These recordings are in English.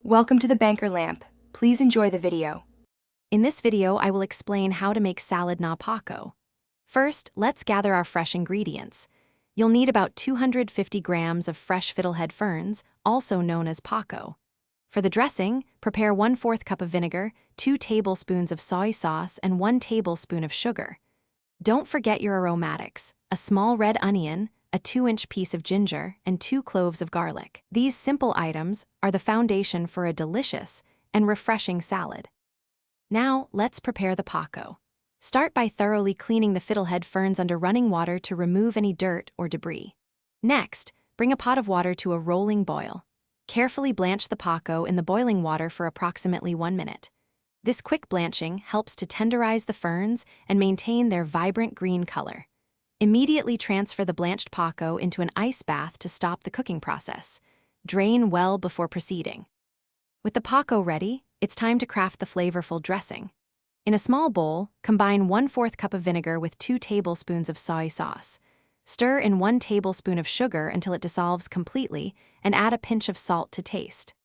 Welcome to the Banker Lamp. Please enjoy the video. In this video, I will explain how to make salad na Pako. First, let's gather our fresh ingredients. You'll need about 250 grams of fresh fiddlehead ferns, also known as Pako. For the dressing, prepare 1/4 cup of vinegar, 2 tablespoons of soy sauce, and 1 tablespoon of sugar. Don't forget your aromatics: a small red onion, a 2-inch piece of ginger, and 2 cloves of garlic. These simple items are the foundation for a delicious and refreshing salad. Now, let's prepare the Pako. Start by thoroughly cleaning the fiddlehead ferns under running water to remove any dirt or debris. Next, bring a pot of water to a rolling boil. Carefully blanch the Pako in the boiling water for approximately 1 minute. This quick blanching helps to tenderize the ferns and maintain their vibrant green color. Immediately transfer the blanched Pako into an ice bath to stop the cooking process. Drain well before proceeding. With the Pako ready, it's time to craft the flavorful dressing. In a small bowl, combine 1/4 cup of vinegar with 2 tablespoons of soy sauce. Stir in 1 tablespoon of sugar until it dissolves completely, and add a pinch of salt to taste.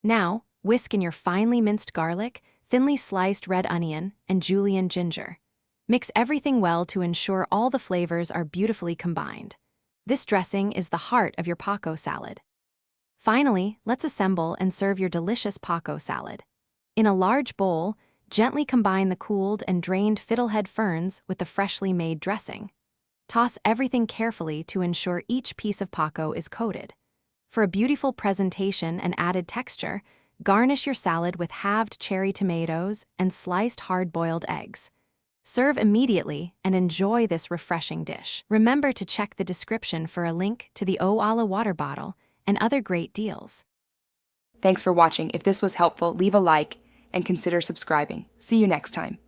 Now, whisk in your finely minced garlic, thinly sliced red onion, and julienne ginger. Mix everything well to ensure all the flavors are beautifully combined. This dressing is the heart of your Pako salad. Finally, let's assemble and serve your delicious Pako salad. In a large bowl, gently combine the cooled and drained fiddlehead ferns with the freshly made dressing. Toss everything carefully to ensure each piece of Pako is coated. For a beautiful presentation and added texture, garnish your salad with halved cherry tomatoes and sliced hard-boiled eggs. Serve immediately and enjoy this refreshing dish. Remember to check the description for a link to the Oala water bottle and other great deals. Thanks for watching. If this was helpful, leave a like and consider subscribing. See you next time.